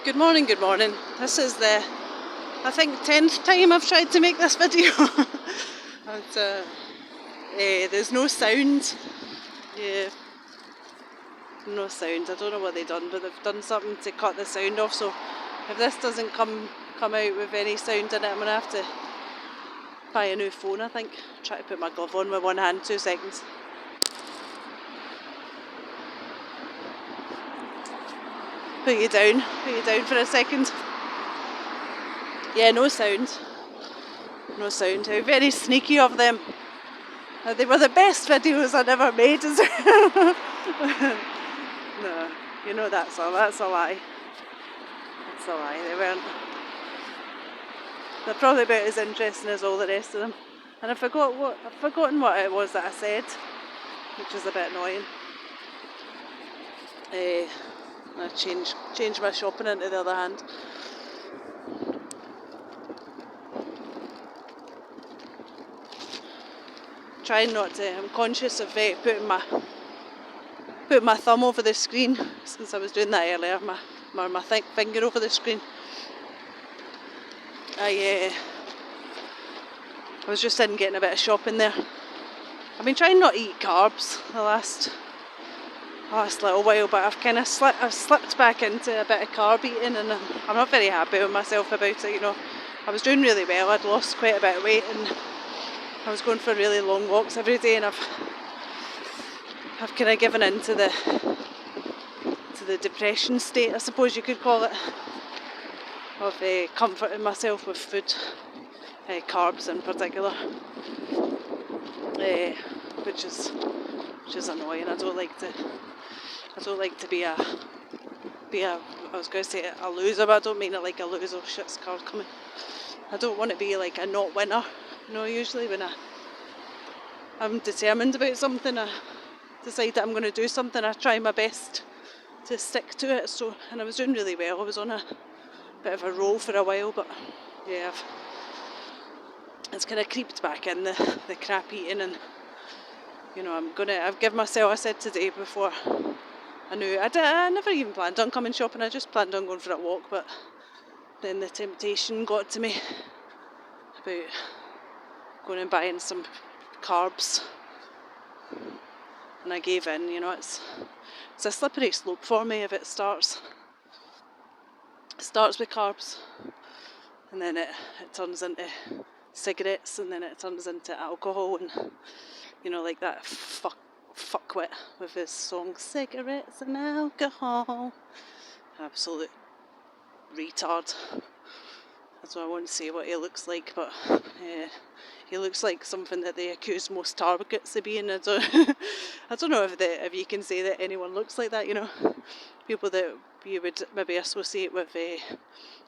Good morning, good morning. This is the, I think, 10th time I've tried to make this video. And, there's no sound. Yeah, no sound. I don't know what they've done, but they've done something to cut the sound off. So if this doesn't come out with any sound in it, I'm going to have to buy a new phone, I think. Try to put my glove on with one hand, 2 seconds. Put you down for a second. Yeah, no sound. No sound. How very sneaky of them. They were the best videos I'd ever made. No, you know that's a lie. That's a lie. They weren't. They're probably about as interesting as all the rest of them. And I've forgotten what it was that I said, which is a bit annoying. I change my shopping into the other hand. Trying not to. I'm conscious of putting my thumb over the screen, since I was doing that earlier. My finger over the screen. I was just in getting a bit of shopping there. I've been trying not to eat carbs the last little while, but I've slipped back into a bit of carb eating, and I'm not very happy with myself about it. You know, I was doing really well. I'd lost quite a bit of weight, and I was going for really long walks every day, and I've kind of given in to the depression state, I suppose you could call it, of comforting myself with food, carbs in particular, which is annoying. I don't like to be a I was going to say a loser, but I don't mean it like a loser. Oh, shit's car coming. I don't want to be like a not winner. You know, usually when I'm determined about something, I decide that I'm going to do something, I try my best to stick to it. So, and I was doing really well. I was on a bit of a roll for a while, but yeah, it's kind of creeped back in the crap eating, and you know, I've given myself, I said today before I knew, I never even planned on coming shopping, I just planned on going for a walk, but then the temptation got to me about going and buying some carbs, and I gave in. You know, it's a slippery slope for me. If it starts with carbs, and then it turns into cigarettes, and then it turns into alcohol, and you know, like that fuckwit with his song Cigarettes and Alcohol. Absolute retard. That's why I won't say what he looks like, but he looks like something that they accuse most targets of being. I don't know if you can say that anyone looks like that, you know. People that you would maybe associate with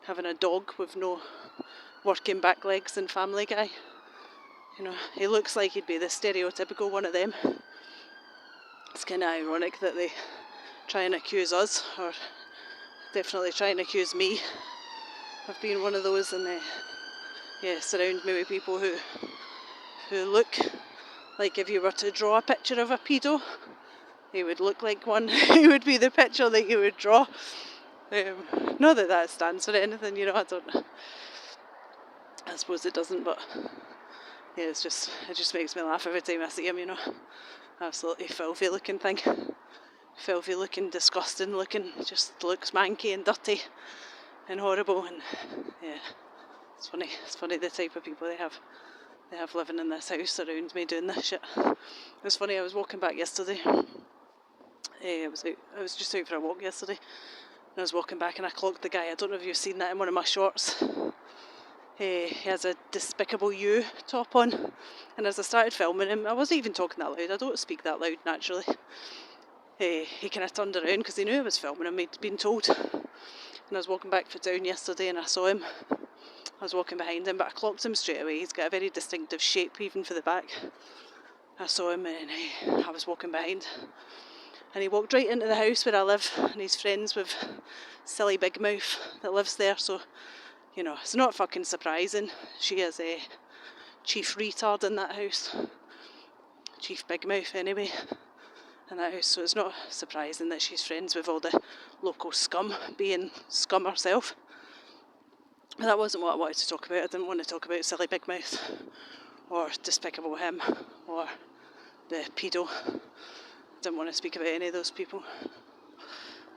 having a dog with no working back legs and Family Guy. You know, he looks like he'd be the stereotypical one of them. It's kind of ironic that they try and accuse us, or definitely try and accuse me of being one of those, and surround me with people who look like, if you were to draw a picture of a pedo, he would look like one. He would be the picture that you would draw. Not that stands for anything, you know. I suppose it doesn't, but yeah, it just makes me laugh every time I see him, you know. Absolutely filthy looking thing. Filthy looking, disgusting looking, just looks manky and dirty and horrible, and yeah, it's funny the type of people they have living in this house around me doing this shit. It was funny, I was walking back yesterday. I was just out for a walk yesterday, and I was walking back and I clocked the guy. I don't know if you've seen that in one of my shorts. He has a Despicable You top on, and as I started filming him, I wasn't even talking that loud. I don't speak that loud naturally. He kind of turned around because he knew I was filming him. He'd been told. And I was walking back for town yesterday, and I saw him. I was walking behind him, but I clocked him straight away. He's got a very distinctive shape, even for the back. I saw him, and I was walking behind. And he walked right into the house where I live, and he's friends with Silly Big Mouth that lives there, so, you know, it's not fucking surprising. She is a chief retard in that house. Chief Big Mouth, anyway. in that house, so it's not surprising that she's friends with all the local scum, being scum herself. But that wasn't what I wanted to talk about. I didn't want to talk about Silly Big Mouth or Despicable Him or the pedo. I didn't want to speak about any of those people.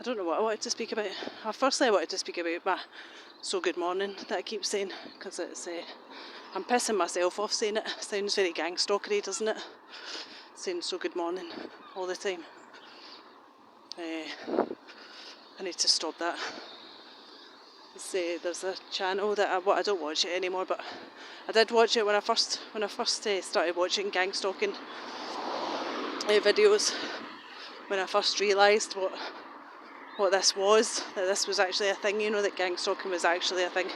I don't know what I wanted to speak about. Firstly, I wanted to speak about my so good morning that I keep saying, because it's I'm pissing myself off saying it. It sounds very gangstalkery, doesn't it? Saying so good morning all the time. I need to stop that. There's a channel that I don't watch it anymore, but I did watch it when I first started watching gang stalking videos. When I first realised what this was, that this was actually a thing, that gang stalking was actually a thing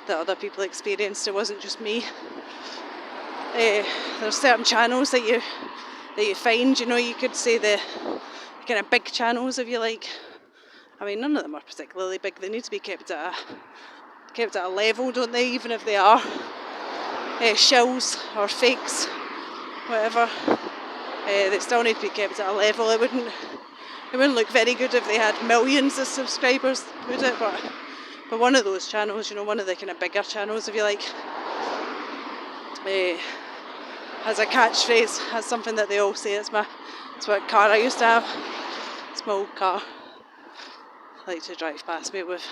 that other people experienced. It wasn't just me. There's certain channels that you find, you could say the kind of big channels, if you like. I mean, none of them are particularly big. They need to be kept at a level, don't they? Even if they are shills or fakes, whatever, they still need to be kept at a level. It wouldn't look very good if they had millions of subscribers, would it? But one of those channels, one of the kind of bigger channels, if you like, has a catchphrase, has something that they all say. It's what car I used to have. It's my old car. I like to drive past me with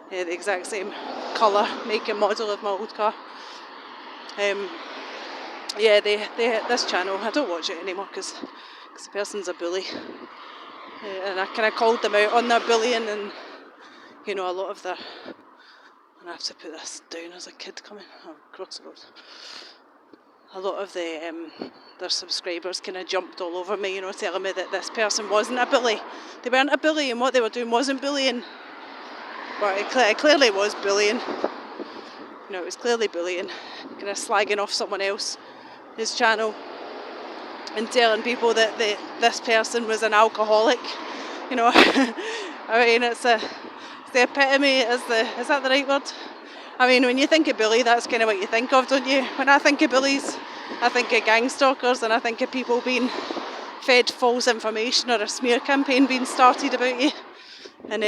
the exact same colour, make and model of my old car. This channel, I don't watch it anymore because the person's a bully. And I kind of called them out on their bullying, and a lot of their... And I have to put this down as a kid coming. Oh, crossroads. A lot of their subscribers kind of jumped all over me, telling me that this person wasn't a bully. They weren't a bully, and what they were doing wasn't bullying. But it clearly was bullying. It was clearly bullying. Kind of slagging off someone else's channel and telling people that this person was an alcoholic. I mean, it's the epitome. Is that the right word? I mean, when you think of bully, that's kind of what you think of, don't you? When I think of bullies, I think of gang stalkers, and I think of people being fed false information or a smear campaign being started about you, and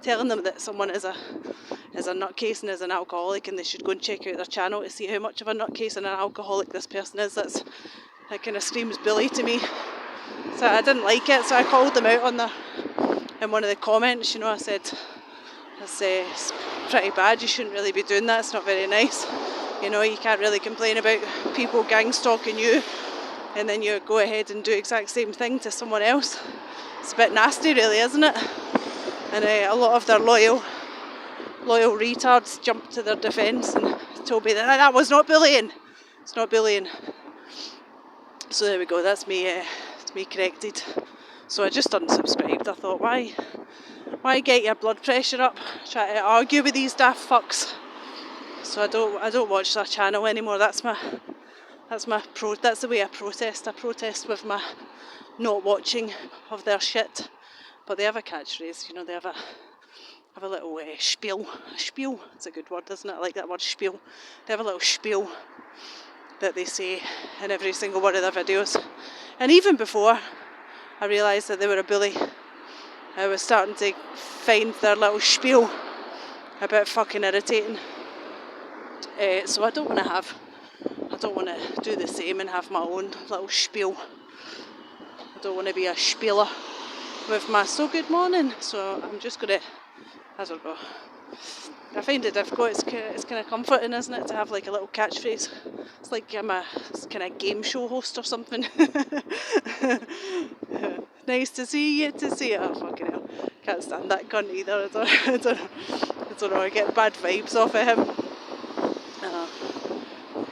telling them that someone is a nutcase and is an alcoholic, and they should go and check out their channel to see how much of a nutcase and an alcoholic this person is. That kind of screams bully to me. So I didn't like it, so I called them out in one of the comments. I said, it's pretty bad, you shouldn't really be doing that, it's not very nice. You can't really complain about people gang stalking you and then you go ahead and do the exact same thing to someone else. It's a bit nasty, really, isn't it? And a lot of their loyal retards jumped to their defence and told me that was not bullying. It's not bullying. So there we go, that's me corrected. So I just unsubscribed. I thought, why get your blood pressure up, try to argue with these daft fucks? So I don't watch their channel anymore. That's the way I protest. I protest with my not watching of their shit. But they have a catchphrase, they have a little spiel. A spiel, it's a good word, isn't it? I like that word, spiel. They have a little spiel that they say in every single one of their videos. And even before I realised that they were a bully, I was starting to find their little spiel a bit fucking irritating. So I don't want to do the same and have my own little spiel. I don't want to be a spieler with my so good morning. So I'm just going to, I don't know. I find it difficult. It's kind of comforting, isn't it, to have like a little catchphrase. It's like I'm a kind of game show host or something. Nice to see you, to see it. Oh, fucking hell. Can't stand that cunt either. I don't know. I get bad vibes off of him.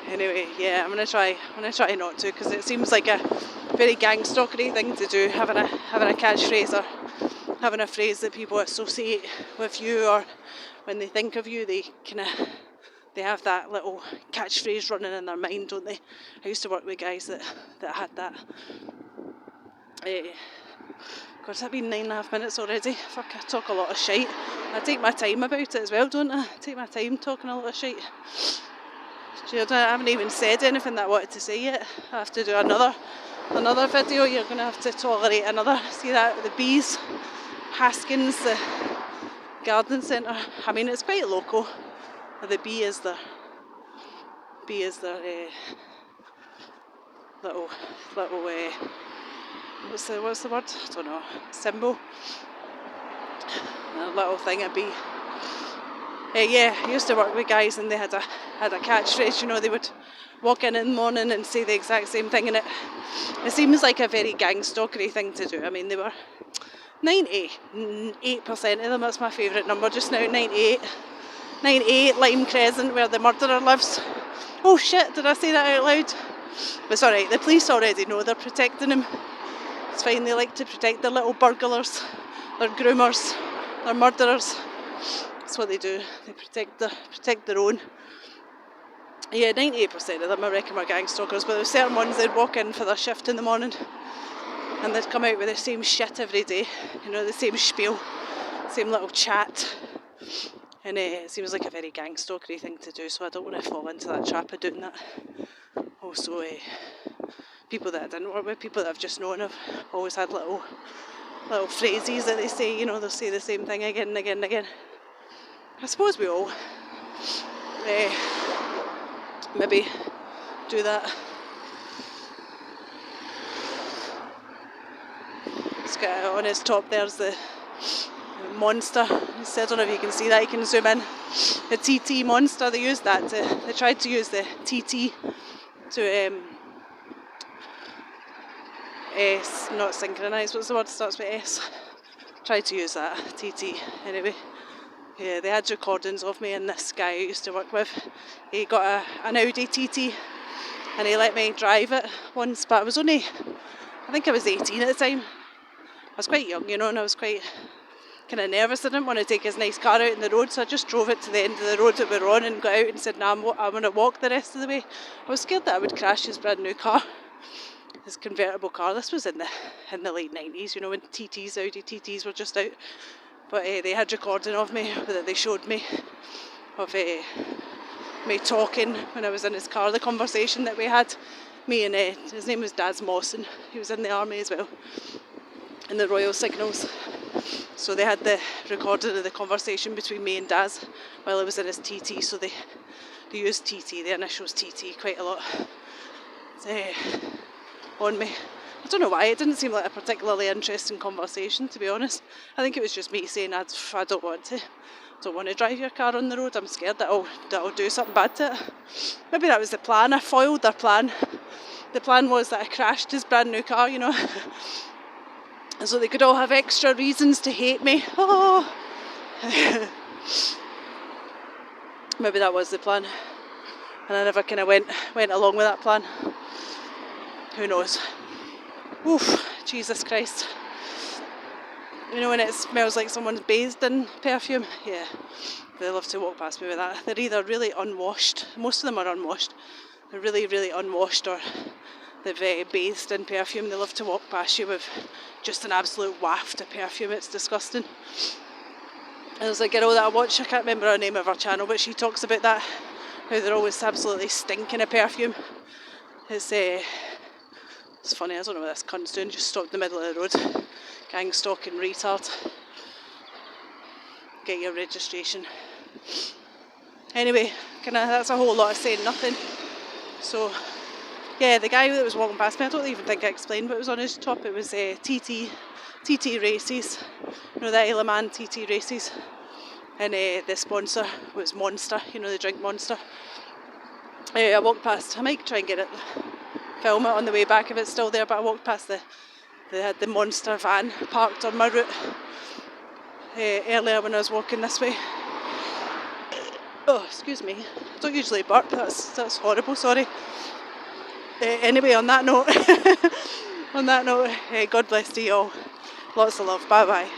Anyway, yeah, I'm gonna try not to, because it seems like a very gangstalkery thing to do, having a catchphrase or having a phrase that people associate with you, or when they think of you, they have that little catchphrase running in their mind, don't they? I used to work with guys that had that. God, has that been 9.5 minutes already? Fuck, I talk a lot of shite. I take my time about it as well, don't I? Take my time talking a lot of shite. I haven't even said anything that I wanted to say yet. I have to do another another video, you're going to have to tolerate another. See that, the bees, Haskins, the garden centre. I mean, it's quite local. The bee is their little what's the word? I don't know. Symbol. A little thing, a bee. Yeah, I used to work with guys, and they had a catchphrase. You know, they would walk in the morning and say the exact same thing, and it seems like a very gang-stalkery thing to do. I mean, they were 98% of them. That's my favourite number just now. 98 Lime Crescent, where the murderer lives. Oh shit! Did I say that out loud? But it's alright. The police already know they're protecting him. It's fine. They like to protect their little burglars, their groomers, their murderers. That's what they do. They protect their own. Yeah, 98% of them, I reckon, were gang stalkers, but there were certain ones, they'd walk in for their shift in the morning and they'd come out with the same shit every day, you know, the same spiel, same little chat, and it seems like a very gang stalkery thing to do, so I don't want to fall into that trap of doing that. Also, people that I didn't work with, people that I've just known, have always had little phrases that they say, you know, they'll say the same thing again and again and again. I suppose we all maybe do that. It's got on his top there's the monster. I don't know if you can see that, you can zoom in. The TT monster, they used that they tried to use the TT to not synchronise, what's the word, starts with S? Tried to use that, TT, anyway. Yeah, they had recordings of me and this guy I used to work with. He got an Audi TT and he let me drive it once, but I think I was 18 at the time. I was quite young, you know, and I was quite kind of nervous. I didn't want to take his nice car out in the road, so I just drove it to the end of the road that we were on and got out and said, no, I'm going to walk the rest of the way. I was scared that I would crash his brand new car, his convertible car. This was in the late 90s, you know, when Audi TTs were just out. But they had recording of me that they showed me of me talking when I was in his car, the conversation that we had. Me and his name was Daz Mawson, he was in the army as well, in the Royal Signals. So they had the recording of the conversation between me and Daz while I was in his TT, so they used TT, the initials TT, quite a lot on me. I don't know why, it didn't seem like a particularly interesting conversation, to be honest. I think it was just me saying I don't want to drive your car on the road, I'm scared that I'll do something bad to it. Maybe that was the plan, I foiled their plan. The plan was that I crashed his brand new car, you know, so they could all have extra reasons to hate me. Oh. Maybe that was the plan, and I never kind of went along with that plan. Who knows? Oof, Jesus Christ. You know when it smells like someone's bathed in perfume? Yeah, they love to walk past me with that. They're either really unwashed, most of them are unwashed, they're really, really unwashed, or they've bathed in perfume. They love to walk past you with just an absolute waft of perfume. It's disgusting. There's a girl that I watch, I can't remember her name of her channel, but she talks about that, how they're always absolutely stinking of perfume. It's funny, I don't know what this cunt's doing, just stopped in the middle of the road. Gang stalking retard. Get your registration. Anyway, that's a whole lot of saying nothing. So, yeah, the guy that was walking past me, I don't even think I explained what was on his top. It was TT races. You know, the Isle of Man TT races. And the sponsor was Monster, you know, the drink Monster. I walked past, I might try and get it, film it on the way back if it's still there, but I walked past they had the Monster van parked on my route earlier when I was walking this way. Oh, excuse me, I don't usually burp, that's horrible, sorry. Anyway, on that note, God bless to you all. Lots of love, bye bye.